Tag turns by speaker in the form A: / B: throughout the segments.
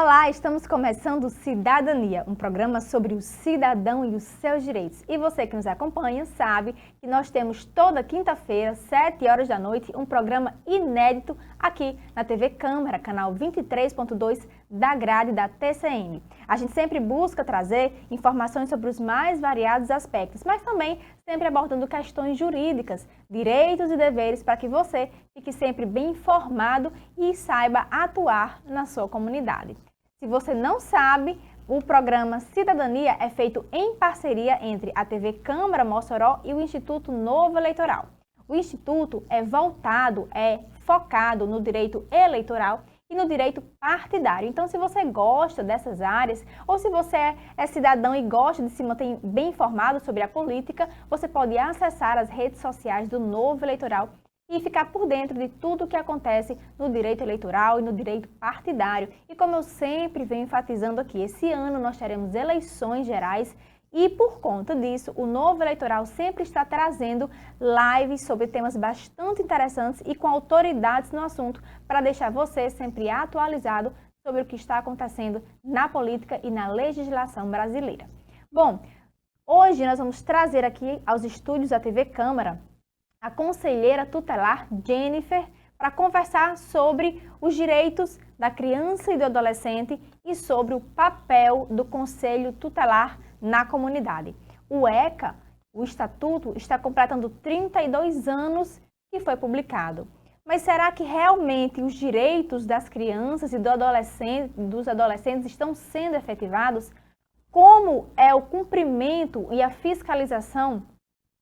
A: Olá, estamos começando Cidadania, um programa sobre o cidadão e os seus direitos. E você que nos acompanha sabe que nós temos toda quinta-feira, 7 horas da noite, um programa inédito aqui na TV Câmara, canal 23.2 da grade da TCM. A gente sempre busca trazer informações sobre os mais variados aspectos, mas também sempre abordando questões jurídicas, direitos e deveres para que você fique sempre bem informado e saiba atuar na sua comunidade. Se você não sabe, o programa Cidadania é feito em parceria entre a TV Câmara Mossoró e o Instituto Novo Eleitoral. O Instituto é focado no direito eleitoral e no direito partidário. Então, se você gosta dessas áreas, ou se você é cidadão e gosta de se manter bem informado sobre a política, você pode acessar as redes sociais do Novo Eleitoral e ficar por dentro de tudo o que acontece no direito eleitoral e no direito partidário. E como eu sempre venho enfatizando aqui, esse ano nós teremos eleições gerais e por conta disso, o Novo Eleitoral sempre está trazendo lives sobre temas bastante interessantes e com autoridades no assunto para deixar você sempre atualizado sobre o que está acontecendo na política e na legislação brasileira. Bom, hoje nós vamos trazer aqui aos estúdios da TV Câmara a conselheira tutelar Jennifer para conversar sobre os direitos da criança e do adolescente e sobre o papel do Conselho Tutelar na comunidade. O ECA, o Estatuto, está completando 32 anos que foi publicado. Mas será que realmente os direitos das crianças e dos adolescentes estão sendo efetivados? Como é o cumprimento e a fiscalização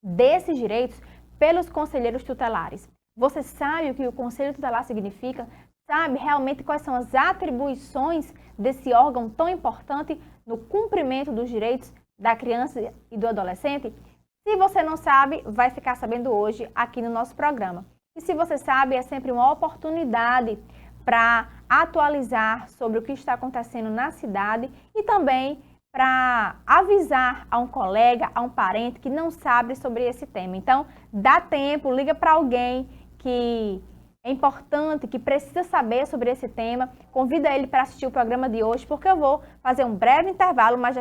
A: desses direitos pelos conselheiros tutelares? Você sabe o que o Conselho Tutelar significa? Sabe realmente quais são as atribuições desse órgão tão importante no cumprimento dos direitos da criança e do adolescente? Se você não sabe, vai ficar sabendo hoje aqui no nosso programa. E se você sabe, é sempre uma oportunidade para atualizar sobre o que está acontecendo na cidade e também para avisar a um colega, a um parente que não sabe sobre esse tema. Então, dá tempo, liga para alguém que é importante, que precisa saber sobre esse tema, convida ele para assistir o programa de hoje, porque eu vou fazer um breve intervalo, mas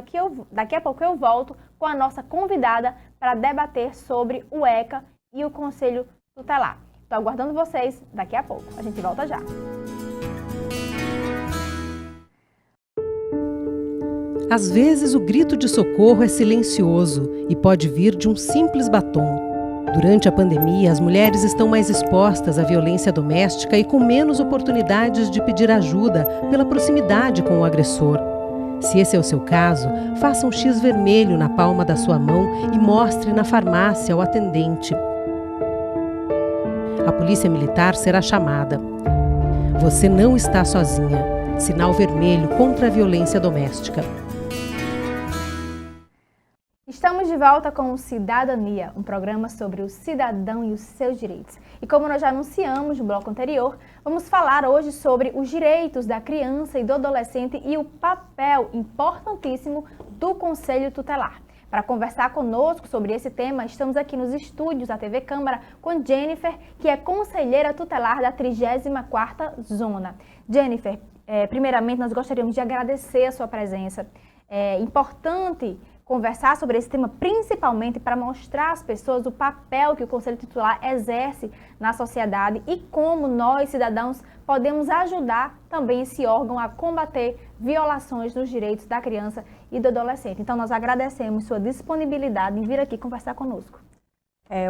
A: daqui a pouco eu volto com a nossa convidada para debater sobre o ECA e o Conselho Tutelar. Estou aguardando vocês daqui a pouco. A gente volta já.
B: Às vezes, o grito de socorro é silencioso e pode vir de um simples batom. Durante a pandemia, as mulheres estão mais expostas à violência doméstica e com menos oportunidades de pedir ajuda pela proximidade com o agressor. Se esse é o seu caso, faça um X vermelho na palma da sua mão e mostre na farmácia ao atendente. A polícia militar será chamada. Você não está sozinha. Sinal vermelho contra a violência doméstica.
A: Estamos de volta com o Cidadania, um programa sobre o cidadão e os seus direitos. E como nós já anunciamos no bloco anterior, vamos falar hoje sobre os direitos da criança e do adolescente e o papel importantíssimo do Conselho Tutelar. Para conversar conosco sobre esse tema, estamos aqui nos estúdios da TV Câmara com Jennifer, que é conselheira tutelar da 34ª Zona. Jennifer, primeiramente nós gostaríamos de agradecer a sua presença. É importante conversar sobre esse tema, principalmente para mostrar às pessoas o papel que o Conselho Tutelar exerce na sociedade e como nós, cidadãos, podemos ajudar também esse órgão a combater violações dos direitos da criança e do adolescente. Então, nós agradecemos sua disponibilidade em vir aqui conversar conosco.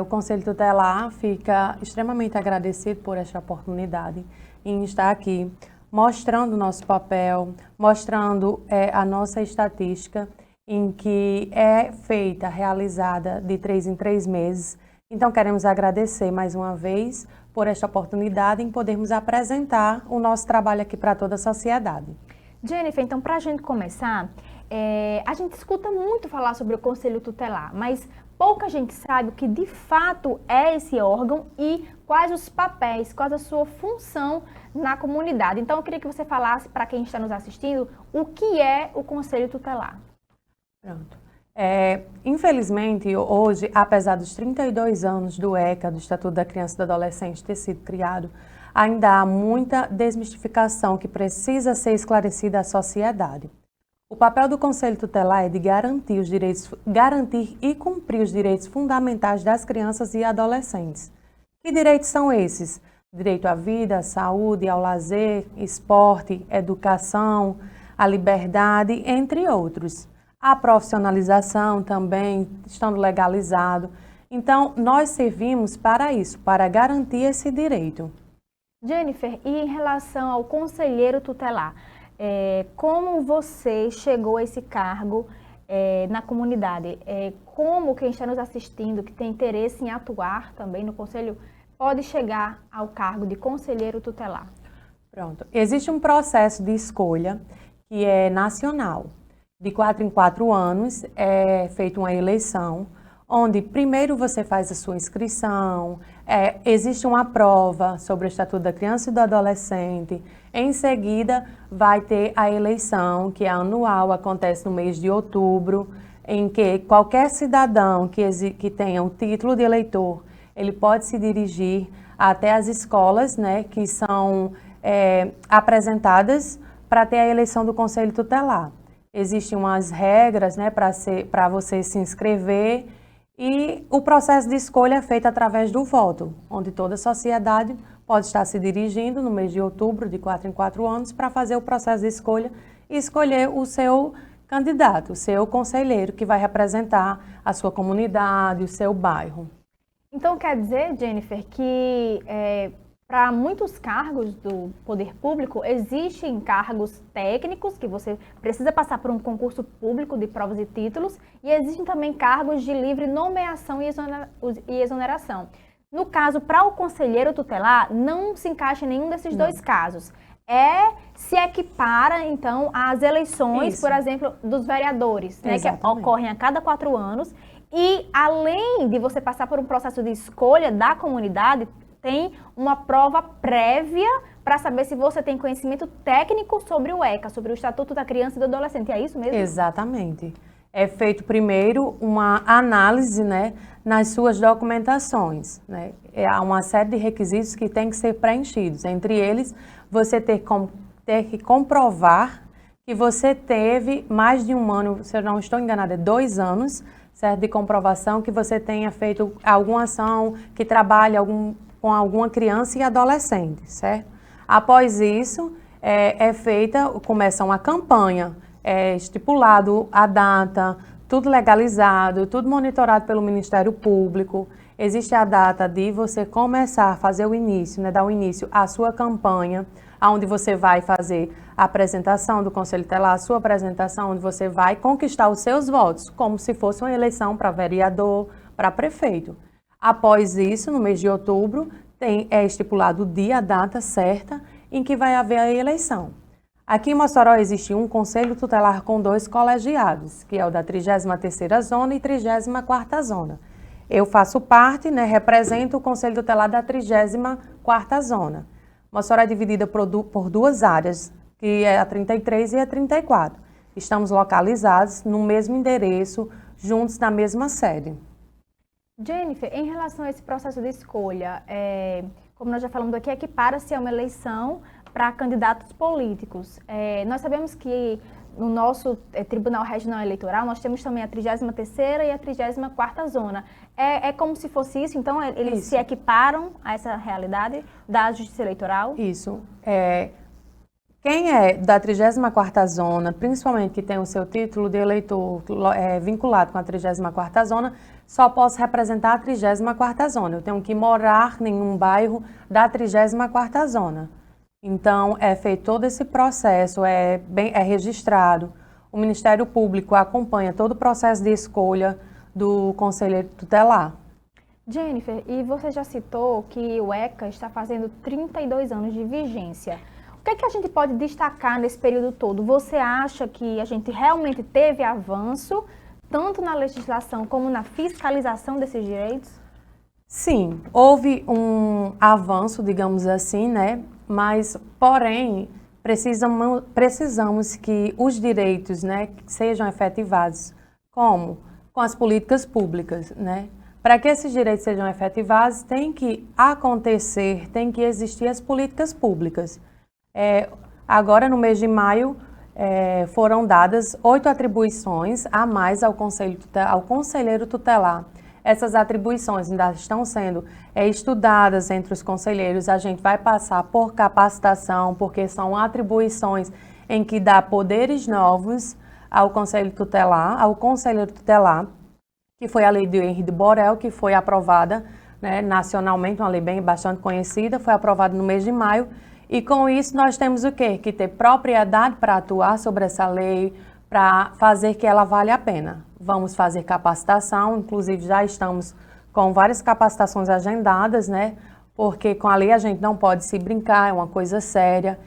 C: O Conselho Tutelar fica extremamente agradecido por esta oportunidade em estar aqui mostrando o nosso papel, mostrando a nossa estatística, em que é realizada de 3 em 3 meses. Então, queremos agradecer mais uma vez por esta oportunidade em podermos apresentar o nosso trabalho aqui para toda a sociedade.
A: Jennifer, então, para a gente começar, a gente escuta muito falar sobre o Conselho Tutelar, mas pouca gente sabe o que de fato é esse órgão e quais os papéis, qual a sua função na comunidade. Então, eu queria que você falasse para quem está nos assistindo o que é o Conselho Tutelar.
C: Pronto. Infelizmente, hoje, apesar dos 32 anos do ECA, do Estatuto da Criança e do Adolescente, ter sido criado, ainda há muita desmistificação que precisa ser esclarecida à sociedade. O papel do Conselho Tutelar é de garantir e cumprir os direitos fundamentais das crianças e adolescentes. Que direitos são esses? Direito à vida, à saúde, ao lazer, esporte, educação, à liberdade, entre outros. A profissionalização também, estando legalizado. Então, nós servimos para isso, para garantir esse direito.
A: Jennifer, e em relação ao conselheiro tutelar, como você chegou a esse cargo na comunidade? Como quem está nos assistindo, que tem interesse em atuar também no conselho, pode chegar ao cargo de conselheiro tutelar?
C: Pronto. Existe um processo de escolha que é nacional. De 4 em 4 anos é feita uma eleição, onde primeiro você faz a sua inscrição, existe uma prova sobre o Estatuto da Criança e do Adolescente, em seguida vai ter a eleição, que é anual, acontece no mês de outubro, em que qualquer cidadão que tenha o título de eleitor, ele pode se dirigir até as escolas, né, que são apresentadas para ter a eleição do Conselho Tutelar. Existem umas regras, né, para você se inscrever, e o processo de escolha é feito através do voto, onde toda a sociedade pode estar se dirigindo no mês de outubro, de 4 em 4 anos, para fazer o processo de escolha e escolher o seu candidato, o seu conselheiro, que vai representar a sua comunidade, o seu bairro.
A: Então, quer dizer, Jennifer, que para muitos cargos do poder público, existem cargos técnicos, que você precisa passar por um concurso público de provas e títulos, e existem também cargos de livre nomeação e exoneração. No caso, para o conselheiro tutelar, não se encaixa em nenhum desses dois casos. Se equipara, então, às eleições, por exemplo, dos vereadores, né, que ocorrem a cada 4 anos, e além de você passar por um processo de escolha da comunidade, tem uma prova prévia para saber se você tem conhecimento técnico sobre o ECA, sobre o Estatuto da Criança e do Adolescente. É isso mesmo?
C: Exatamente. É feito primeiro uma análise, né, nas suas documentações, né? Há uma série de requisitos que têm que ser preenchidos. Entre eles, você ter que comprovar que você teve mais de um ano, se eu não estou enganada, 2 anos, certo, de comprovação que você tenha feito alguma ação que trabalhe com alguma criança e adolescente, certo? Após isso, começa uma campanha, estipulado a data, tudo legalizado, tudo monitorado pelo Ministério Público. Existe a data de você começar a fazer o início, né, dar o início à sua campanha, onde você vai fazer a apresentação do Conselho Tutelar, a sua apresentação, onde você vai conquistar os seus votos, como se fosse uma eleição para vereador, para prefeito. Após isso, no mês de outubro, é estipulado o dia, a data certa em que vai haver a eleição. Aqui em Mossoró existe um Conselho Tutelar com 2 colegiados, que é o da 33ª Zona e 34ª Zona. Eu faço parte, né, represento o Conselho Tutelar da 34ª Zona. Mossoró é dividida por 2 áreas, que é a 33 e a 34. Estamos localizados no mesmo endereço, juntos na mesma sede.
A: Jennifer, em relação a esse processo de escolha, como nós já falamos aqui, equipara-se a uma eleição para candidatos políticos. Nós sabemos que no nosso Tribunal Regional Eleitoral, nós temos também a 33ª e a 34ª Zona. É como se fosse isso, então eles se equiparam a essa realidade da Justiça Eleitoral?
C: Isso. Quem é da 34ª Zona, principalmente que tem o seu título de eleitor vinculado com a 34ª Zona, só posso representar a 34ª Zona. Eu tenho que morar em um bairro da 34ª Zona. Então, é feito todo esse processo, é registrado. O Ministério Público acompanha todo o processo de escolha do conselheiro tutelar.
A: Jennifer, e você já citou que o ECA está fazendo 32 anos de vigência. O que é que a gente pode destacar nesse período todo? Você acha que a gente realmente teve avanço, tanto na legislação como na fiscalização desses direitos?
C: Sim, houve um avanço, digamos assim, né? Mas, porém, precisamos que os direitos, né, sejam efetivados. Como? Com as políticas públicas, né? Para que esses direitos sejam efetivados, tem que acontecer, tem que existir as políticas públicas. Agora, no mês de maio, foram dadas 8 atribuições a mais ao conselheiro tutelar. Essas atribuições ainda estão sendo estudadas entre os conselheiros. A gente vai passar por capacitação, porque são atribuições em que dá poderes novos ao conselheiro tutelar, que foi a lei de Henri Borel, que foi aprovada, né, nacionalmente, uma lei bastante conhecida, foi aprovada no mês de maio, e com isso nós temos o quê? Que ter propriedade para atuar sobre essa lei, para fazer que ela valha a pena. Vamos fazer capacitação, inclusive já estamos com várias capacitações agendadas, né, porque com a lei a gente não pode se brincar, é uma coisa séria.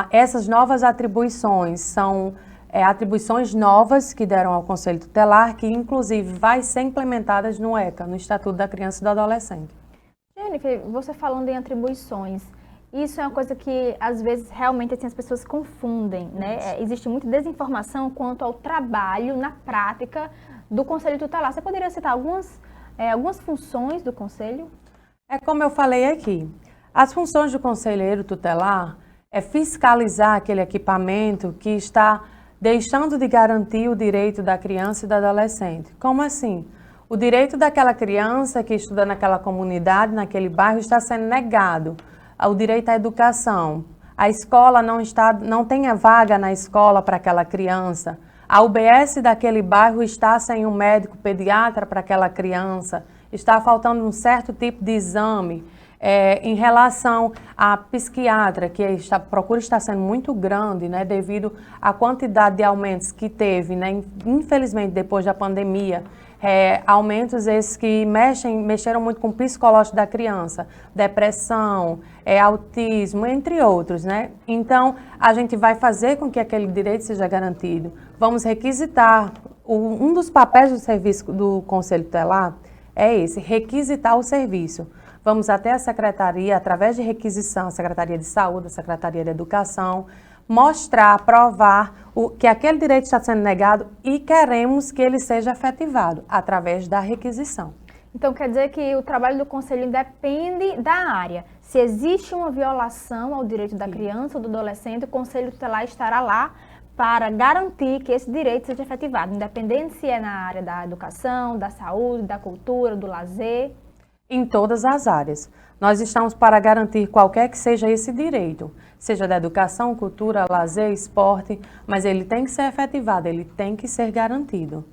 C: Essas novas atribuições são atribuições novas que deram ao Conselho Tutelar, que inclusive vai ser implementadas no ECA, no Estatuto da Criança e do Adolescente.
A: Jennifer, você falando em atribuições, isso é uma coisa que às vezes realmente assim, as pessoas confundem, né? Existe muita desinformação quanto ao trabalho na prática do Conselho Tutelar. Você poderia citar algumas funções do Conselho?
C: É como eu falei aqui, as funções do Conselheiro Tutelar é fiscalizar aquele equipamento que está deixando de garantir o direito da criança e do adolescente. Como assim? O direito daquela criança que estuda naquela comunidade, naquele bairro, está sendo negado. O direito à educação. A escola não tem a vaga na escola para aquela criança. A UBS daquele bairro está sem um médico pediatra para aquela criança. Está faltando um certo tipo de exame. Em relação à psiquiatra, que a procura está sendo muito grande, né, devido à quantidade de aumentos que teve, né, infelizmente depois da pandemia, aumentos esses que mexeram muito com o psicológico da criança, depressão, autismo, entre outros, né? Então, a gente vai fazer com que aquele direito seja garantido. Vamos requisitar, um dos papéis do serviço do Conselho Tutelar é esse, requisitar o serviço. Vamos até a secretaria, através de requisição, a Secretaria de Saúde, a Secretaria de Educação, mostrar, provar que aquele direito está sendo negado e queremos que ele seja efetivado através da requisição.
A: Então, quer dizer que o trabalho do Conselho depende da área. Se existe uma violação ao direito da criança ou do adolescente, o Conselho Tutelar estará lá para garantir que esse direito seja efetivado, independente se é na área da educação, da saúde, da cultura, do lazer.
C: Em todas as áreas. Nós estamos para garantir qualquer que seja esse direito, seja da educação, cultura, lazer, esporte, mas ele tem que ser efetivado, ele tem que ser garantido.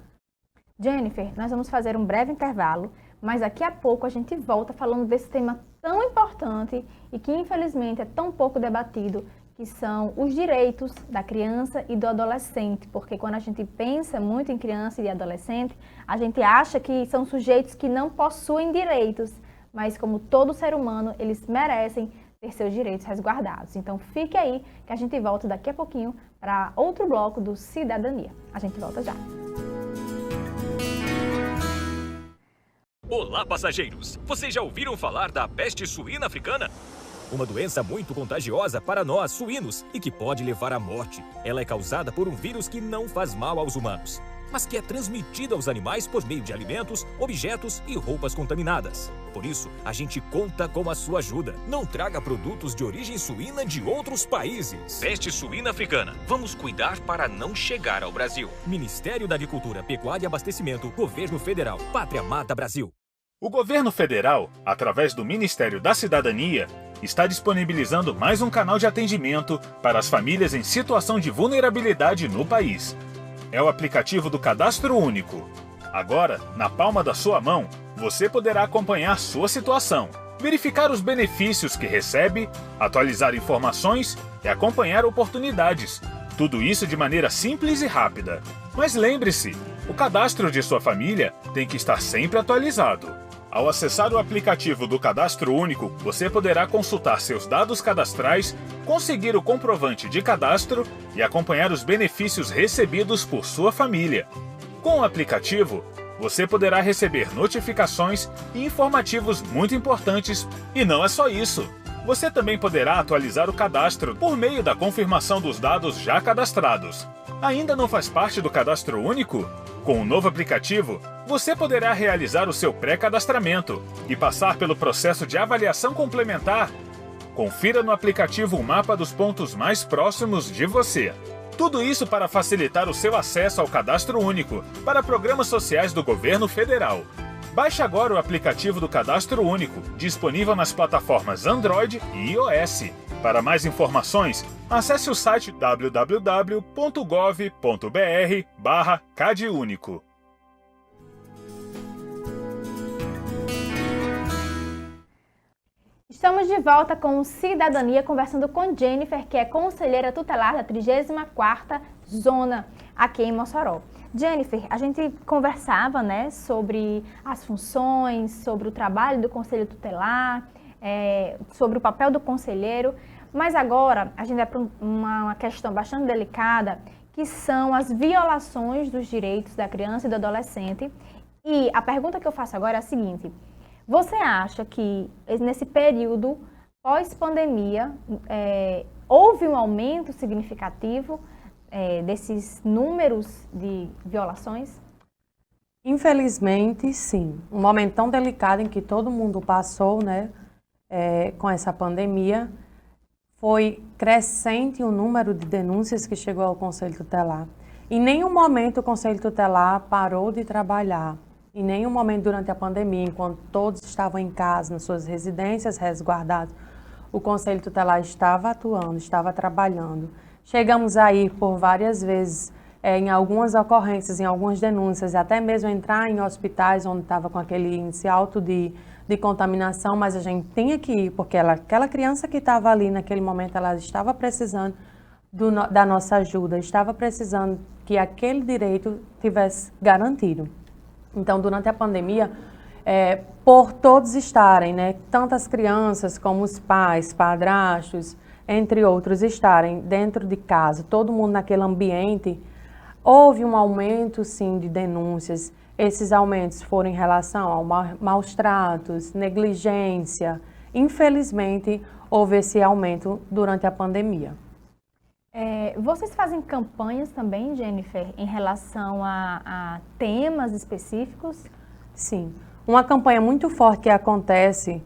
A: Jennifer, nós vamos fazer um breve intervalo, mas daqui a pouco a gente volta falando desse tema tão importante e que infelizmente é tão pouco debatido, que são os direitos da criança e do adolescente, porque quando a gente pensa muito em criança e adolescente, a gente acha que são sujeitos que não possuem direitos, mas como todo ser humano, eles merecem ter seus direitos resguardados. Então fique aí que a gente volta daqui a pouquinho para outro bloco do Cidadania. A gente volta já.
D: Olá, passageiros! Vocês já ouviram falar da peste suína africana? Uma doença muito contagiosa para nós, suínos, e que pode levar à morte. Ela é causada por um vírus que não faz mal aos humanos, mas que é transmitido aos animais por meio de alimentos, objetos e roupas contaminadas. Por isso, a gente conta com a sua ajuda. Não traga produtos de origem suína de outros países. Peste suína africana. Vamos cuidar para não chegar ao Brasil. Ministério da Agricultura, Pecuária e Abastecimento, Governo Federal, Pátria Amada Brasil.
E: O governo federal, através do Ministério da Cidadania, está disponibilizando mais um canal de atendimento para as famílias em situação de vulnerabilidade no país. É o aplicativo do Cadastro Único. Agora, na palma da sua mão, você poderá acompanhar sua situação, verificar os benefícios que recebe, atualizar informações e acompanhar oportunidades. Tudo isso de maneira simples e rápida. Mas lembre-se, o cadastro de sua família tem que estar sempre atualizado. Ao acessar o aplicativo do Cadastro Único, você poderá consultar seus dados cadastrais, conseguir o comprovante de cadastro e acompanhar os benefícios recebidos por sua família. Com o aplicativo, você poderá receber notificações e informativos muito importantes. E não é só isso! Você também poderá atualizar o cadastro por meio da confirmação dos dados já cadastrados. Ainda não faz parte do Cadastro Único? Com o novo aplicativo, você poderá realizar o seu pré-cadastramento e passar pelo processo de avaliação complementar. Confira no aplicativo o mapa dos pontos mais próximos de você. Tudo isso para facilitar o seu acesso ao Cadastro Único para programas sociais do Governo Federal. Baixe agora o aplicativo do Cadastro Único, disponível nas plataformas Android e iOS. Para mais informações, acesse o site www.gov.br/CadÚnico.
A: Estamos de volta com o Cidadania, conversando com Jennifer, que é conselheira tutelar da 34ª Zona, aqui em Mossoró. Jennifer, a gente conversava, né, sobre as funções, sobre o trabalho do conselho tutelar, sobre o papel do conselheiro, mas agora a gente vai para uma questão bastante delicada, que são as violações dos direitos da criança e do adolescente. E a pergunta que eu faço agora é a seguinte: você acha que nesse período pós-pandemia houve um aumento significativo desses números de violações?
C: Infelizmente, sim. Um momento tão delicado em que todo mundo passou, né, com essa pandemia, foi crescente o número de denúncias que chegou ao Conselho Tutelar. Em nenhum momento o Conselho Tutelar parou de trabalhar. Em nenhum momento durante a pandemia, enquanto todos estavam em casa, nas suas residências resguardados, o Conselho Tutelar estava atuando, estava trabalhando. Chegamos a ir por várias vezes em algumas ocorrências, em algumas denúncias, até mesmo entrar em hospitais onde estava com aquele índice alto de contaminação, mas a gente tinha que ir, porque aquela criança que estava ali naquele momento, ela estava precisando da nossa ajuda, estava precisando que aquele direito tivesse garantido. Então, durante a pandemia, por todos estarem, né, tanto as crianças como os pais, padrastos, entre outros, estarem dentro de casa, todo mundo naquele ambiente, houve um aumento, sim, de denúncias. Esses aumentos foram em relação a maus tratos, negligência. Infelizmente, houve esse aumento durante a pandemia.
A: Vocês fazem campanhas também, Jennifer, em relação a temas específicos?
C: Sim. Uma campanha muito forte que acontece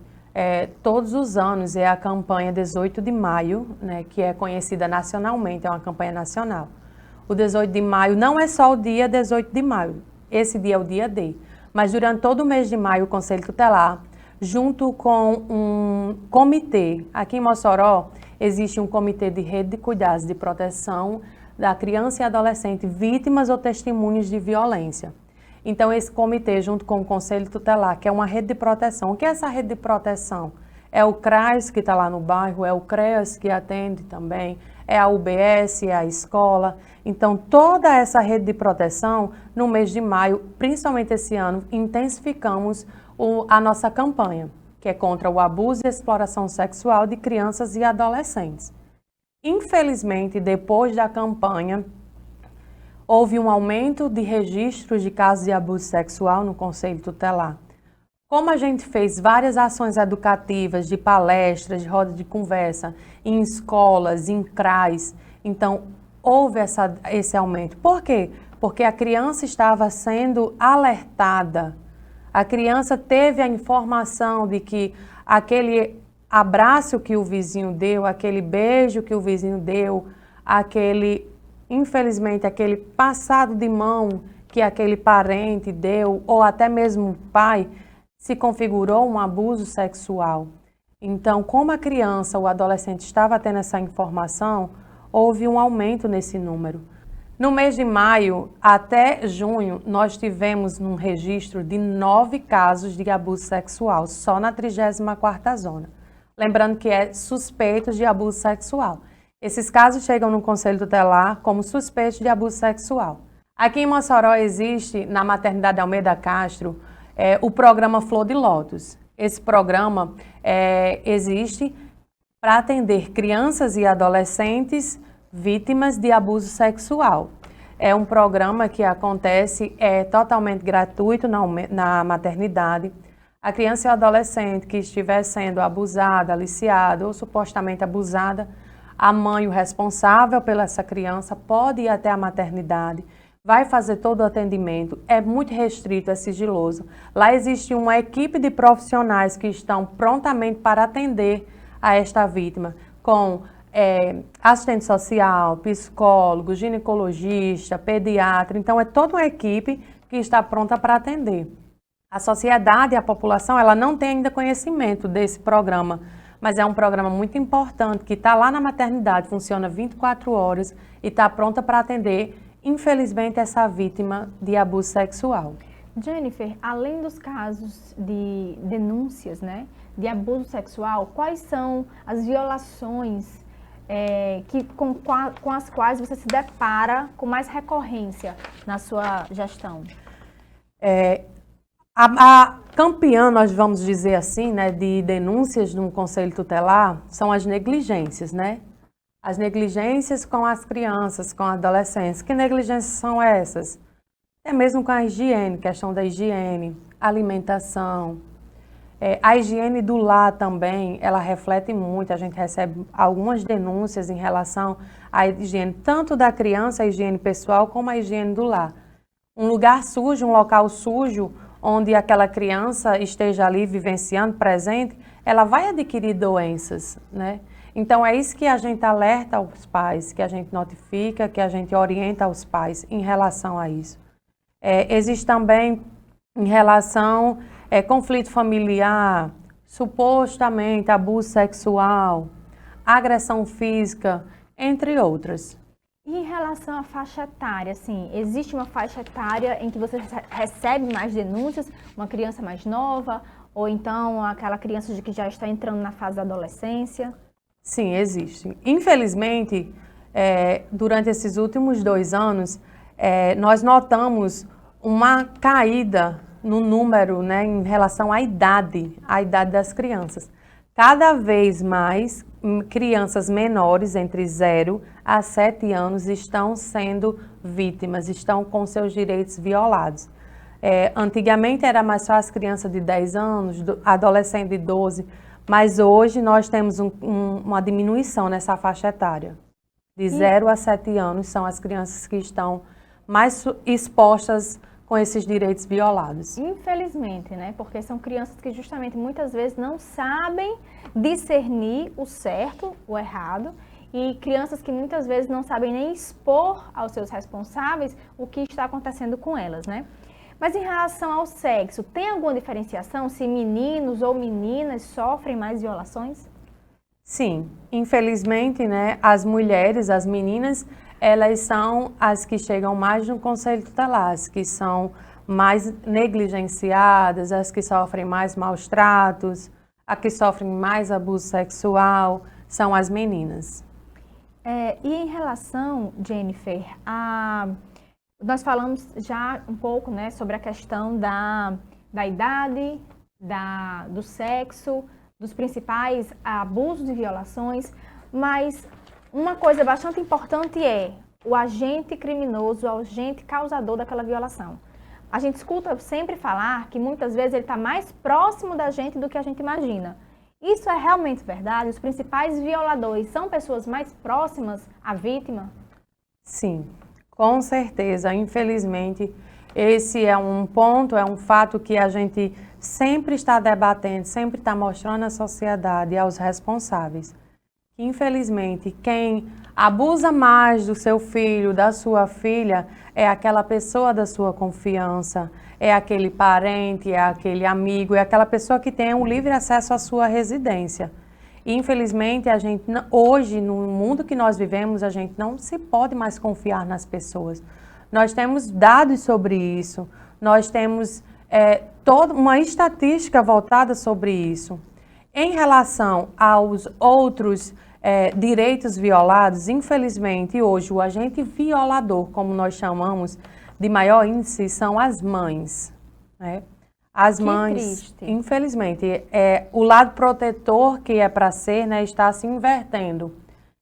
C: todos os anos é a campanha 18 de maio, né, que é conhecida nacionalmente, é uma campanha nacional. O 18 de maio não é só o dia 18 de maio, esse dia é o dia D, mas durante todo o mês de maio o Conselho Tutelar, junto com um comitê, aqui em Mossoró, existe um comitê de rede de cuidados de proteção da criança e adolescente vítimas ou testemunhas de violência. Então, esse comitê, junto com o Conselho Tutelar, que é uma rede de proteção. O que é essa rede de proteção? É o CRAS que está lá no bairro, é o CREAS que atende também, é a UBS, é a escola. Então, toda essa rede de proteção, no mês de maio, principalmente esse ano, intensificamos a nossa campanha, que é contra o abuso e exploração sexual de crianças e adolescentes. Infelizmente, depois da campanha, houve um aumento de registros de casos de abuso sexual no Conselho Tutelar. Como a gente fez várias ações educativas, de palestras, de roda de conversa, em escolas, em CRAs, então houve esse aumento. Por quê? Porque a criança estava sendo alertada. A criança teve a informação de que aquele abraço que o vizinho deu, aquele beijo que o vizinho deu, infelizmente, aquele passado de mão que aquele parente deu, ou até mesmo o pai, se configurou um abuso sexual. Então, como a criança ou o adolescente estava tendo essa informação, houve um aumento nesse número. No mês de maio até junho, nós tivemos um registro de 9 casos de abuso sexual, só na 34ª Zona. Lembrando que é suspeitos de abuso sexual. Esses casos chegam no Conselho Tutelar como suspeitos de abuso sexual. Aqui em Mossoró existe, na maternidade Almeida Castro, o programa Flor de Lótus. Esse programa existe para atender crianças e adolescentes vítimas de abuso sexual. É um programa que acontece totalmente gratuito na maternidade. A criança e o adolescente que estiver sendo abusada, aliciada ou supostamente abusada, a mãe, o responsável pela essa criança, pode ir até a maternidade, vai fazer todo o atendimento, é muito restrito, é sigiloso. Lá existe uma equipe de profissionais que estão prontamente para atender a esta vítima, com assistente social, psicólogo, ginecologista, pediatra. Então, é toda uma equipe que está pronta para atender. A sociedade e a população, ela não tem ainda conhecimento desse programa, mas é um programa muito importante que está lá na maternidade, funciona 24 horas e está pronta para atender, infelizmente, essa vítima de abuso sexual.
A: Jennifer, além dos casos de denúncias, né, de abuso sexual, quais são as violações com as quais você se depara com mais recorrência na sua gestão?
C: A campeã, nós vamos dizer assim, né, de denúncias no Conselho Tutelar são as negligências, né? As negligências com as crianças, com adolescentes. Que negligências são essas? É mesmo com a higiene, questão da higiene, alimentação. A higiene do lar também, ela reflete muito, a gente recebe algumas denúncias em relação à higiene, tanto da criança, a higiene pessoal, como a higiene do lar. Um lugar sujo, um local sujo, onde aquela criança esteja ali vivenciando, presente, ela vai adquirir doenças, né? Então, é isso que a gente alerta aos pais, que a gente notifica, que a gente orienta aos pais em relação a isso. Existe também em relação conflito familiar, supostamente abuso sexual, agressão física, entre outras.
A: E em relação à faixa etária, assim, existe uma faixa etária em que você recebe mais denúncias, uma criança mais nova, ou então aquela criança que já está entrando na fase da adolescência?
C: Sim, existe. Infelizmente, durante esses últimos 2 anos, nós notamos uma caída no número, né, em relação à idade das crianças. Cada vez mais crianças menores, entre 0 a 7 anos, estão sendo vítimas, estão com seus direitos violados. Antigamente era mais só as crianças de 10 anos, adolescente de 12, mas hoje nós temos uma diminuição nessa faixa etária. De 0 a 7 anos são as crianças que estão mais expostas com esses direitos violados.
A: Infelizmente, né? Porque são crianças que justamente muitas vezes não sabem discernir o certo, o errado, e crianças que muitas vezes não sabem nem expor aos seus responsáveis o que está acontecendo com elas, né? Mas em relação ao sexo, tem alguma diferenciação se meninos ou meninas sofrem mais violações?
C: Sim, infelizmente, né, as mulheres, as meninas, elas são as que chegam mais no Conselho Tutelar, as que são mais negligenciadas, as que sofrem mais maus tratos, as que sofrem mais abuso sexual, são as meninas.
A: E em relação, Jennifer, nós falamos já um pouco, né, sobre a questão da idade, do sexo, dos principais abusos e violações, mas uma coisa bastante importante é o agente criminoso, o agente causador daquela violação. A gente escuta sempre falar que muitas vezes ele está mais próximo da gente do que a gente imagina. Isso é realmente verdade? Os principais violadores são pessoas mais próximas à vítima?
C: Sim, com certeza. Infelizmente, esse é um ponto, é um fato que a gente sempre está debatendo, sempre está mostrando à sociedade e aos responsáveis. Infelizmente, quem abusa mais do seu filho, da sua filha, é aquela pessoa da sua confiança, é aquele parente, é aquele amigo, é aquela pessoa que tem um livre acesso à sua residência. E, infelizmente, a gente hoje, no mundo que nós vivemos, a gente não se pode mais confiar nas pessoas. Nós temos dados sobre isso, nós temos toda uma estatística voltada sobre isso. Em relação aos outros direitos violados, infelizmente, hoje o agente violador, como nós chamamos, de maior índice, são as mães. Né? As mães,
A: triste.
C: Infelizmente, o lado protetor que é para ser, né, está se invertendo.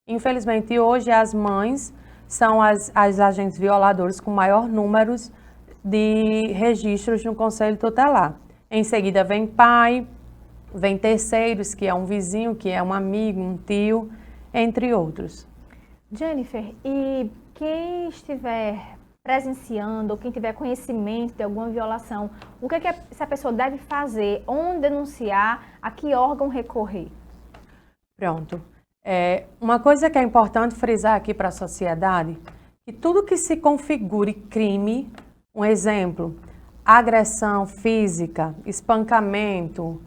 C: Infelizmente, hoje as mães são as agentes violadores com maior número de registros no Conselho Tutelar. Em seguida vem pai, vem terceiros, que é um vizinho, que é um amigo, um tio, entre outros.
A: Jennifer, e quem estiver presenciando ou quem tiver conhecimento de alguma violação, o que essa pessoa deve fazer? Onde denunciar? A que órgão recorrer?
C: Pronto. Uma coisa que é importante frisar aqui para a sociedade, que tudo que se configure crime, um exemplo, agressão física, espancamento,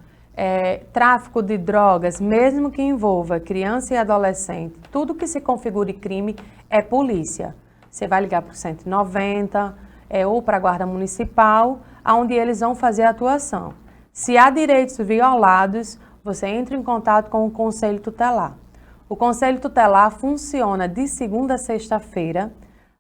C: tráfico de drogas, mesmo que envolva criança e adolescente, tudo que se configure crime é polícia. Você vai ligar para o 190 ou para a Guarda Municipal, onde eles vão fazer a atuação. Se há direitos violados, você entra em contato com o Conselho Tutelar. O Conselho Tutelar funciona de segunda a sexta-feira,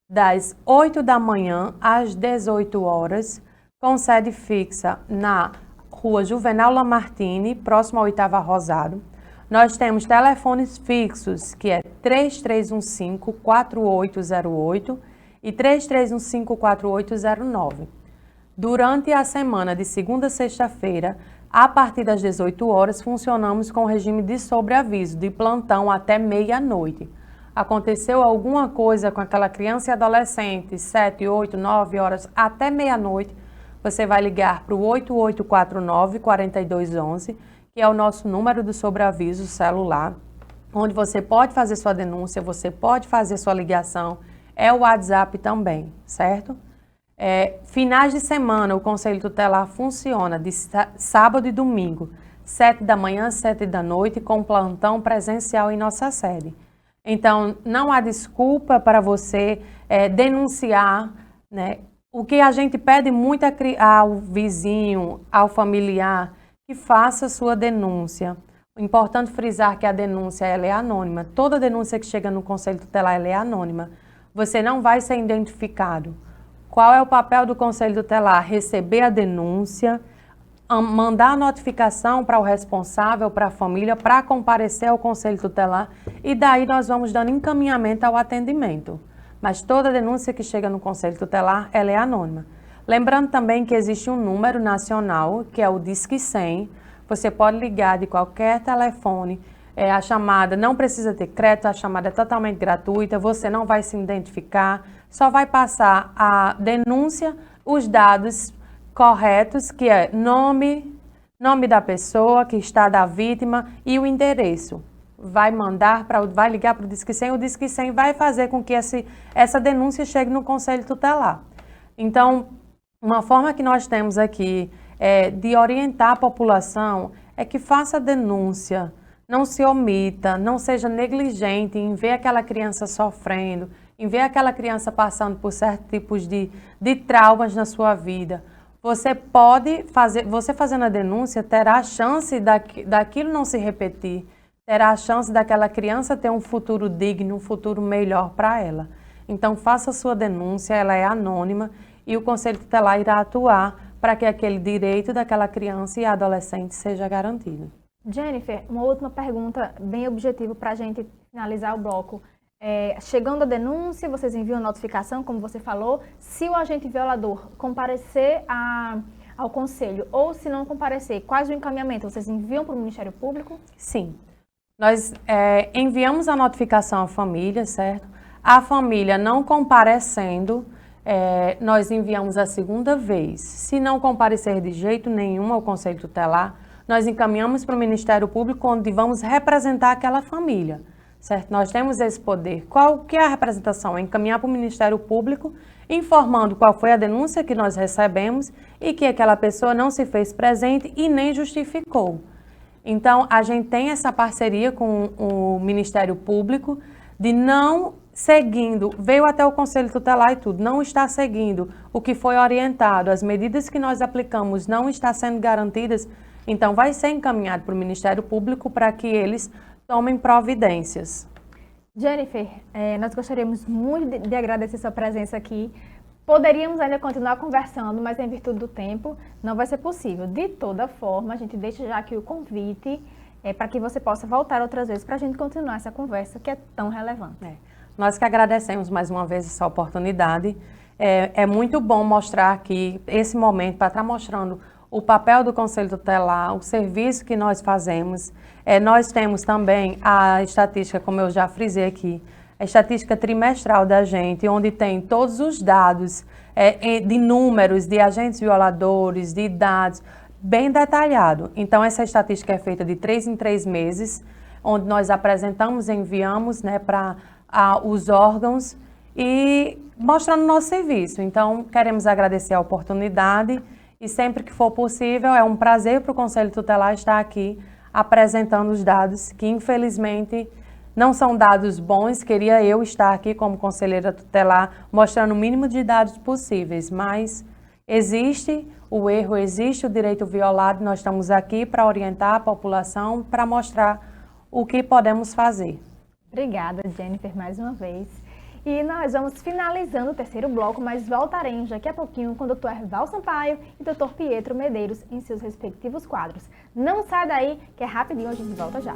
C: das 8 da manhã às 18 horas, com sede fixa na Rua Juvenal Lamartine, próximo ao 8º Rosado. Nós temos telefones fixos, que é 3315-4808 e 3315-4809. Durante a semana de segunda a sexta-feira, a partir das 18 horas, funcionamos com regime de sobreaviso, de plantão até meia-noite. Aconteceu alguma coisa com aquela criança e adolescente, 7, 8, 9 horas, até meia-noite, você vai ligar para o 8849-4211, que é o nosso número do sobreaviso celular, onde você pode fazer sua denúncia, você pode fazer sua ligação, é o WhatsApp também, certo? Finais de semana, o Conselho Tutelar funciona de sábado e domingo, 7 da manhã, 7 da noite, com plantão presencial em nossa sede. Então, não há desculpa para você denunciar, né? O que a gente pede muito ao vizinho, ao familiar, que faça sua denúncia. O importante frisar que a denúncia ela é anônima. Toda denúncia que chega no Conselho Tutelar ela é anônima. Você não vai ser identificado. Qual é o papel do Conselho Tutelar? Receber a denúncia, mandar a notificação para o responsável, para a família, para comparecer ao Conselho Tutelar e daí nós vamos dando encaminhamento ao atendimento. Mas toda denúncia que chega no Conselho Tutelar, ela é anônima. Lembrando também que existe um número nacional, que é o Disque 100. Você pode ligar de qualquer telefone. A chamada não precisa ter crédito, a chamada é totalmente gratuita, você não vai se identificar, só vai passar a denúncia, os dados corretos, que é nome da pessoa, que está da vítima e o endereço. Vai ligar para o Disque 100, o Disque 100 vai fazer com que essa denúncia chegue no Conselho Tutelar. Então, uma forma que nós temos aqui de orientar a população é que faça a denúncia, não se omita, não seja negligente em ver aquela criança sofrendo, em ver aquela criança passando por certos tipos de traumas na sua vida. Você fazendo a denúncia, terá a chance daquilo não se repetir, terá a chance daquela criança ter um futuro digno, um futuro melhor para ela. Então, faça a sua denúncia, ela é anônima e o Conselho Tutelar irá atuar para que aquele direito daquela criança e adolescente seja garantido.
A: Jennifer, uma última pergunta bem objetiva para a gente finalizar o bloco. Chegando a denúncia, vocês enviam notificação, como você falou. Se o agente violador comparecer ao conselho ou se não comparecer, quais o encaminhamento? Vocês enviam para o Ministério Público?
C: Sim. Nós enviamos a notificação à família, certo? A família não comparecendo, nós enviamos a segunda vez. Se não comparecer de jeito nenhum ao Conselho Tutelar, nós encaminhamos para o Ministério Público, onde vamos representar aquela família, certo? Nós temos esse poder. Qual que é a representação? É encaminhar para o Ministério Público, informando qual foi a denúncia que nós recebemos e que aquela pessoa não se fez presente e nem justificou. Então, a gente tem essa parceria com o Ministério Público de não seguindo, veio até o Conselho Tutelar e tudo, não está seguindo o que foi orientado, as medidas que nós aplicamos não estão sendo garantidas, então vai ser encaminhado para o Ministério Público para que eles tomem providências.
A: Jennifer, nós gostaríamos muito de agradecer sua presença aqui. Poderíamos ainda continuar conversando, mas em virtude do tempo não vai ser possível. De toda forma, a gente deixa já aqui o convite para que você possa voltar outras vezes para a gente continuar essa conversa que é tão relevante.
C: Nós que agradecemos mais uma vez essa oportunidade. É muito bom mostrar aqui esse momento para estar mostrando o papel do Conselho Tutelar, o serviço que nós fazemos. Nós temos também a estatística, como eu já frisei aqui, a estatística trimestral da gente, onde tem todos os dados de números, de agentes violadores, de idades, bem detalhado. Então, essa estatística é feita de 3 em 3 meses, onde nós apresentamos e enviamos, né, para os órgãos e mostrando nosso serviço. Então, queremos agradecer a oportunidade e sempre que for possível, é um prazer para o Conselho Tutelar estar aqui apresentando os dados, que infelizmente não são dados bons. Queria eu estar aqui como conselheira tutelar mostrando o mínimo de dados possíveis, mas existe o erro, existe o direito violado. Nós estamos aqui para orientar a população, para mostrar o que podemos fazer.
A: Obrigada, Jennifer, mais uma vez. E nós vamos finalizando o terceiro bloco, mas voltaremos daqui a pouquinho com o Dr. Erval Sampaio e Dr. Pietro Medeiros em seus respectivos quadros. Não sai daí, que é rapidinho, a gente volta já.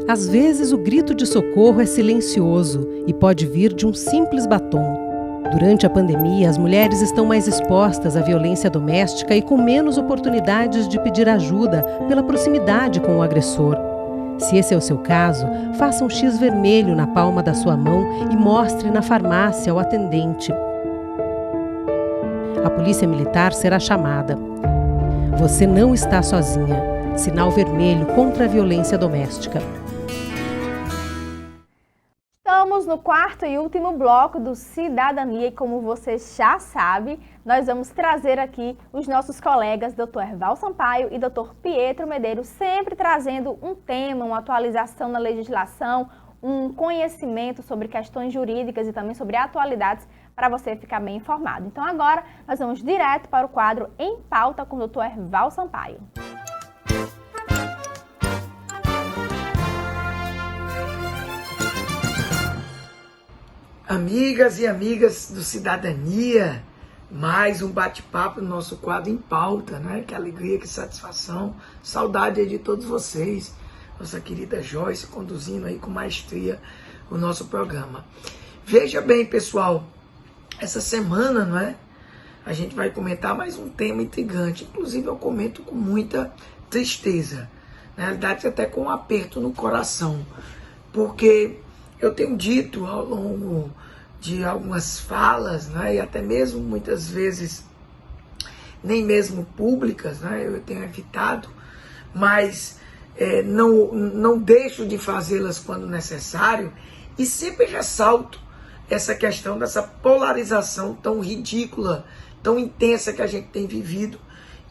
B: Às vezes, o grito de socorro é silencioso e pode vir de um simples batom. Durante a pandemia, as mulheres estão mais expostas à violência doméstica e com menos oportunidades de pedir ajuda pela proximidade com o agressor. Se esse é o seu caso, faça um X vermelho na palma da sua mão e mostre na farmácia ao atendente. A polícia militar será chamada. Você não está sozinha. Sinal vermelho contra a violência doméstica.
A: Estamos no quarto e último bloco do Cidadania e, como você já sabe, nós vamos trazer aqui os nossos colegas Dr. Erval Sampaio e Dr. Pietro Medeiros, sempre trazendo um tema, uma atualização na legislação, um conhecimento sobre questões jurídicas e também sobre atualidades para você ficar bem informado. Então agora nós vamos direto para o quadro Em Pauta com o Dr. Erval Sampaio.
F: Amigas e amigas do Cidadania, mais um bate-papo no nosso quadro Em Pauta, né? Que alegria, que satisfação, saudade aí de todos vocês, nossa querida Joyce conduzindo aí com maestria o nosso programa. Veja bem, pessoal, essa semana, não é? A gente vai comentar mais um tema intrigante, inclusive eu comento com muita tristeza, na realidade até com um aperto no coração, porque eu tenho dito ao longo de algumas falas, né, e até mesmo muitas vezes nem mesmo públicas, né, eu tenho evitado, mas não deixo de fazê-las quando necessário, e sempre ressalto essa questão dessa polarização tão ridícula, tão intensa que a gente tem vivido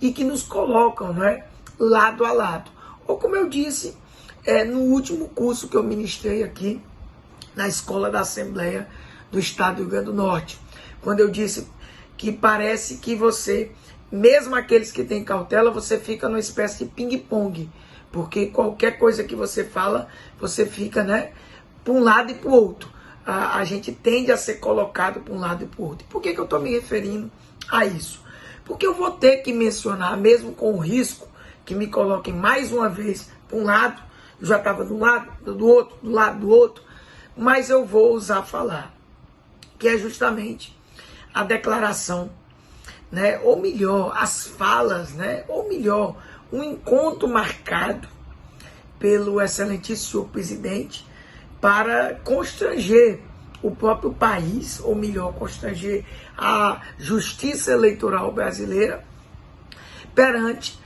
F: e que nos colocam, né, lado a lado. Ou como eu disse no último curso que eu ministrei aqui, na Escola da Assembleia do Estado do Rio Grande do Norte, quando eu disse que parece que você, mesmo aqueles que têm cautela, você fica numa espécie de ping-pong, porque qualquer coisa que você fala, você fica, né, para um lado e para o outro. A gente tende a ser colocado para um lado e para o outro. E por que eu estou me referindo a isso? Porque eu vou ter que mencionar, mesmo com o risco que me coloquem mais uma vez para um lado, eu já estava do lado do outro, mas eu vou ousar falar, que é justamente a declaração, né, ou melhor, as falas, né, ou melhor, um encontro marcado pelo excelentíssimo presidente para constranger o próprio país, ou melhor, constranger a justiça eleitoral brasileira perante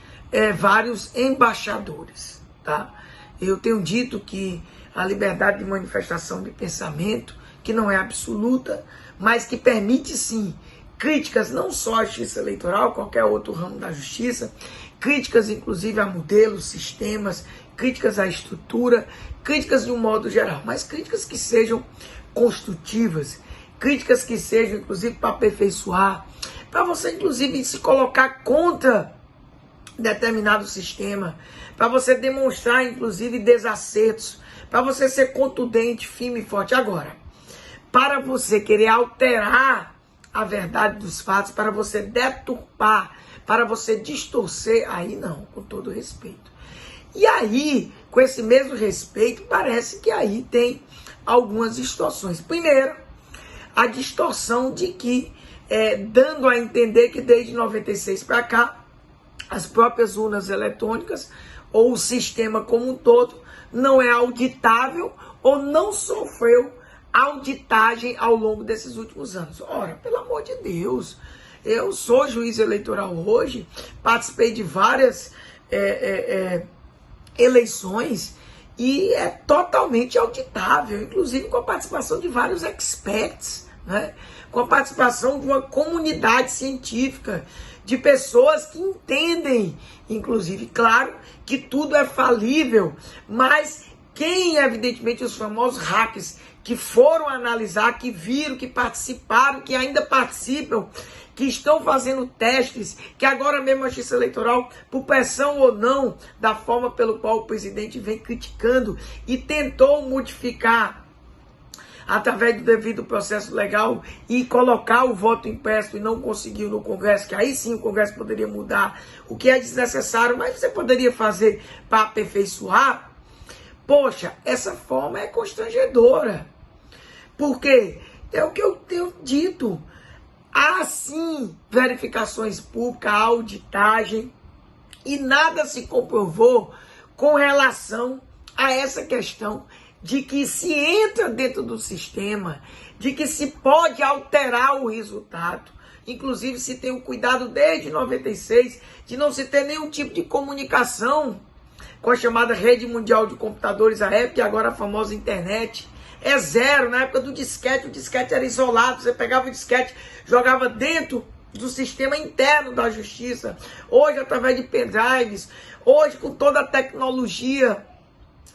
F: vários embaixadores, tá? Eu tenho dito que a liberdade de manifestação de pensamento, que não é absoluta, mas que permite sim críticas não só à justiça eleitoral, qualquer outro ramo da justiça, críticas inclusive a modelos, sistemas, críticas à estrutura, críticas de um modo geral, mas críticas que sejam construtivas, críticas que sejam inclusive para aperfeiçoar, para você inclusive se colocar contra determinado sistema, para você demonstrar inclusive desacertos, para você ser contundente, firme e forte. Agora, para você querer alterar a verdade dos fatos, para você deturpar, para você distorcer, aí não, com todo respeito. E aí, com esse mesmo respeito, parece que aí tem algumas distorções. Primeiro, a distorção de que, dando a entender que desde 96 para cá, as próprias urnas eletrônicas, ou o sistema como um todo não é auditável ou não sofreu auditagem ao longo desses últimos anos. Ora, pelo amor de Deus, eu sou juiz eleitoral hoje, participei de várias eleições e é totalmente auditável, inclusive com a participação de vários experts, né? Com a participação de uma comunidade científica, de pessoas que entendem, inclusive, claro, que tudo é falível, mas quem, evidentemente, os famosos hackers que foram analisar, que viram, que participaram, que ainda participam, que estão fazendo testes, que agora mesmo a Justiça Eleitoral, por pressão ou não, da forma pelo qual o presidente vem criticando e tentou modificar através do devido processo legal e colocar o voto impresso e não conseguiu no Congresso, que aí sim o Congresso poderia mudar o que é desnecessário, mas você poderia fazer para aperfeiçoar. Poxa, essa forma é constrangedora. Porque é o que eu tenho dito. Há sim verificações públicas, auditagem, e nada se comprovou com relação a essa questão de que se entra dentro do sistema, de que se pode alterar o resultado. Inclusive se tem o cuidado desde 96 de não se ter nenhum tipo de comunicação com a chamada Rede Mundial de Computadores, a época, e agora a famosa internet. É zero. Na época do disquete, o disquete era isolado, você pegava o disquete, jogava dentro do sistema interno da justiça. Hoje, através de pendrives, hoje com toda a tecnologia,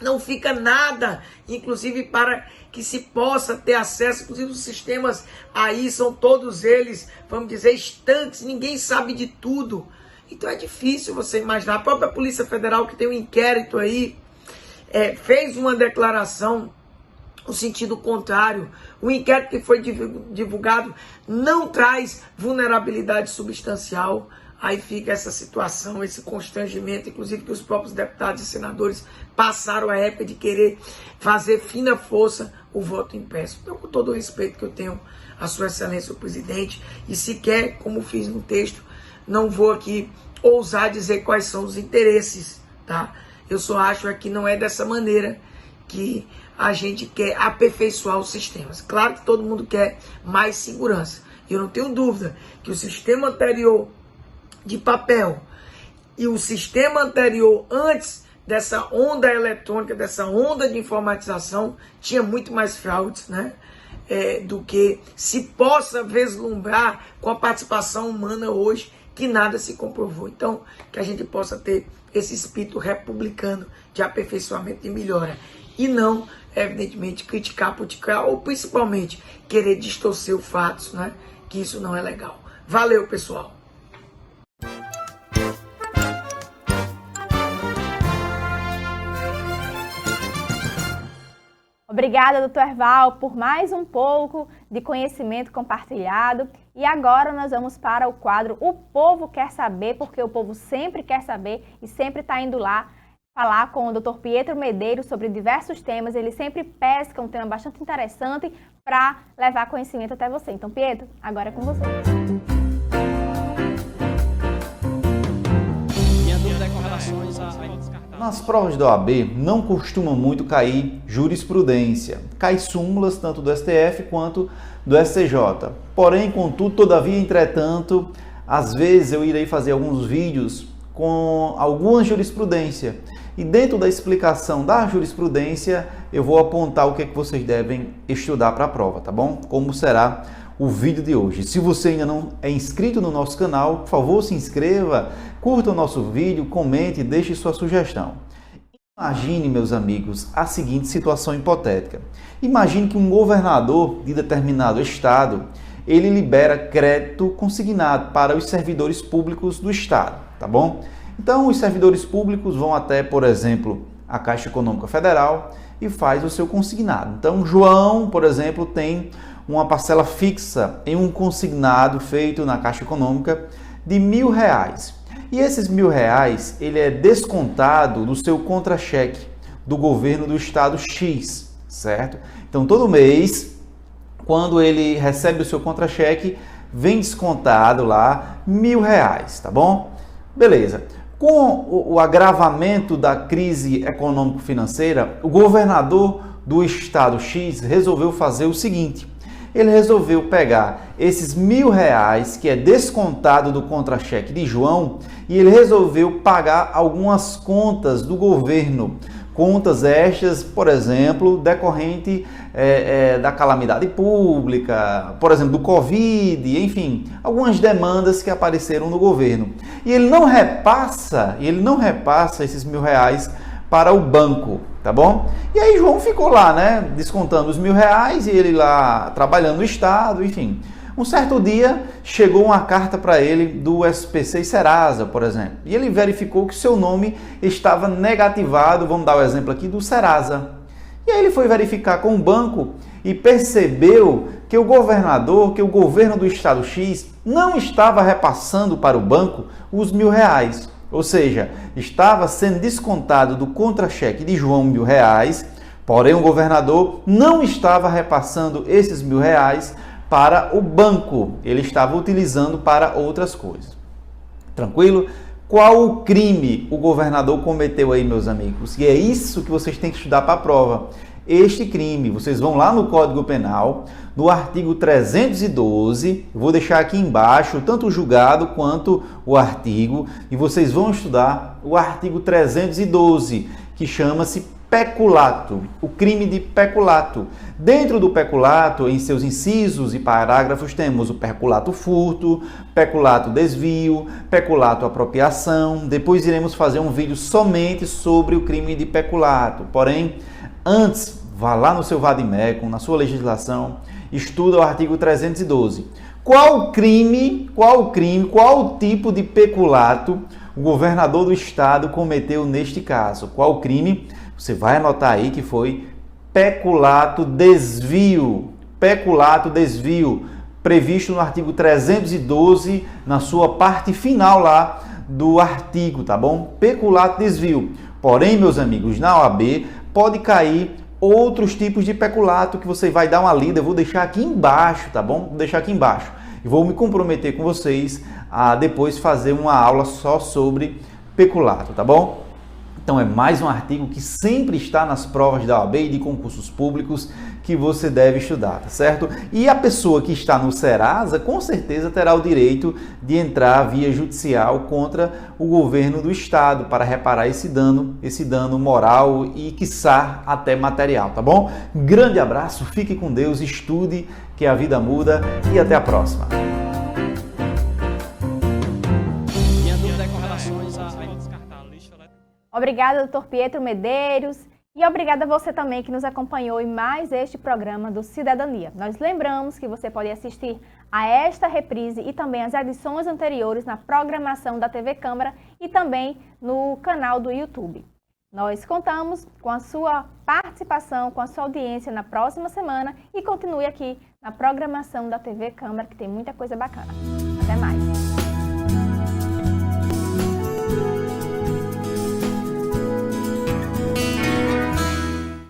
F: não fica nada, inclusive para que se possa ter acesso, inclusive os sistemas aí são todos eles, vamos dizer, estanques, ninguém sabe de tudo. Então é difícil você imaginar. A própria Polícia Federal, que tem um inquérito aí, fez uma declaração no sentido contrário. O inquérito que foi divulgado não traz vulnerabilidade substancial. Aí fica essa situação, esse constrangimento, inclusive que os próprios deputados e senadores passaram a época de querer fazer fina força o voto impresso. Então, com todo o respeito que eu tenho à Sua Excelência o Presidente, e sequer, como fiz no texto, não vou aqui ousar dizer quais são os interesses, tá? Eu só acho que não é dessa maneira que a gente quer aperfeiçoar os sistemas. Claro que todo mundo quer mais segurança. Eu não tenho dúvida que o sistema anterior de papel e o sistema anterior antes dessa onda eletrônica, dessa onda de informatização, tinha muito mais fraudes, né? Do que se possa vislumbrar com a participação humana hoje, que nada se comprovou. Então, que a gente possa ter esse espírito republicano de aperfeiçoamento e melhora, e não, evidentemente, criticar, politicar, ou principalmente querer distorcer os fatos, né? Que isso não é legal. Valeu, pessoal!
A: Obrigada, doutor Erval, por mais um pouco de conhecimento compartilhado. E agora nós vamos para o quadro O Povo Quer Saber, porque o povo sempre quer saber e sempre está indo lá falar com o doutor Pietro Medeiros sobre diversos temas. Ele sempre pesca um tema bastante interessante para levar conhecimento até você. Então, Pietro, agora é com você.
G: Minha dúvida é com relações a...
H: Nas provas da OAB não costuma muito cair jurisprudência. Cai súmulas tanto do STF quanto do STJ. Porém, contudo, todavia, entretanto, às vezes eu irei fazer alguns vídeos com alguma jurisprudência. E dentro da explicação da jurisprudência, eu vou apontar o que é que vocês devem estudar para a prova, tá bom? Como será o vídeo de hoje. Se você ainda não é inscrito no nosso canal, por favor, se inscreva, curta o nosso vídeo, comente e deixe sua sugestão. Imagine, meus amigos, a seguinte situação hipotética. Imagine que um governador de determinado estado, ele libera crédito consignado para os servidores públicos do estado, tá bom? Então, os servidores públicos vão até, por exemplo, a Caixa Econômica Federal e faz o seu consignado. Então, João, por exemplo, tem uma parcela fixa em um consignado feito na Caixa Econômica de R$1.000. E esses R$1.000, ele é descontado do seu contra-cheque do governo do estado X, certo? Então, todo mês, quando ele recebe o seu contra-cheque, vem descontado lá R$1.000, tá bom? Beleza. Com o agravamento da crise econômico-financeira, o governador do estado X resolveu fazer o seguinte: ele resolveu pegar esses R$1.000 que é descontado do contra-cheque de João e ele resolveu pagar algumas contas do governo. Contas estas, por exemplo, decorrente da calamidade pública, por exemplo, do Covid, enfim, algumas demandas que apareceram no governo. E ele não repassa esses R$1.000 para o banco, tá bom? E aí João ficou lá, né, descontando os R$1.000 e ele lá trabalhando no estado, enfim. Um certo dia chegou uma carta para ele do SPC e Serasa, por exemplo, e ele verificou que seu nome estava negativado, vamos dar o exemplo aqui, do Serasa. E aí ele foi verificar com o banco e percebeu que o governo do estado X não estava repassando para o banco os R$1.000. Ou seja, estava sendo descontado do contra-cheque de João R$1.000, porém o governador não estava repassando esses R$1.000 para o banco, ele estava utilizando para outras coisas. Tranquilo? Qual o crime o governador cometeu aí, meus amigos? E é isso que vocês têm que estudar para a prova. Este crime, vocês vão lá no Código Penal, no artigo 312, eu vou deixar aqui embaixo tanto o julgado quanto o artigo, e vocês vão estudar o artigo 312, que chama-se peculato, o crime de peculato. Dentro do peculato, em seus incisos e parágrafos, temos o peculato furto, peculato desvio, peculato apropriação. Depois iremos fazer um vídeo somente sobre o crime de peculato. Porém, antes, vá lá no seu Vademecum, na sua legislação, estuda o artigo 312. Qual tipo de peculato o governador do estado cometeu neste caso? Qual crime? Você vai anotar aí que foi peculato desvio. Peculato desvio, previsto no artigo 312, na sua parte final lá do artigo, tá bom? Peculato desvio. Porém, meus amigos, na OAB pode cair outros tipos de peculato que você vai dar uma lida. Eu vou deixar aqui embaixo, tá bom? Vou deixar aqui embaixo. E vou me comprometer com vocês a depois fazer uma aula só sobre peculato, tá bom? Então é mais um artigo que sempre está nas provas da OAB e de concursos públicos que você deve estudar, tá certo? E a pessoa que está no Serasa, com certeza terá o direito de entrar via judicial contra o governo do estado para reparar esse dano moral e, quiçá, até material, tá bom? Grande abraço, fique com Deus, estude que a vida muda e até a próxima.
A: Obrigada, Dr. Pietro Medeiros, e obrigada a você também que nos acompanhou em mais este programa do Cidadania. Nós lembramos que você pode assistir a esta reprise e também as edições anteriores na programação da TV Câmara e também no canal do YouTube. Nós contamos com a sua participação, com a sua audiência na próxima semana e continue aqui na programação da TV Câmara, que tem muita coisa bacana. Até mais!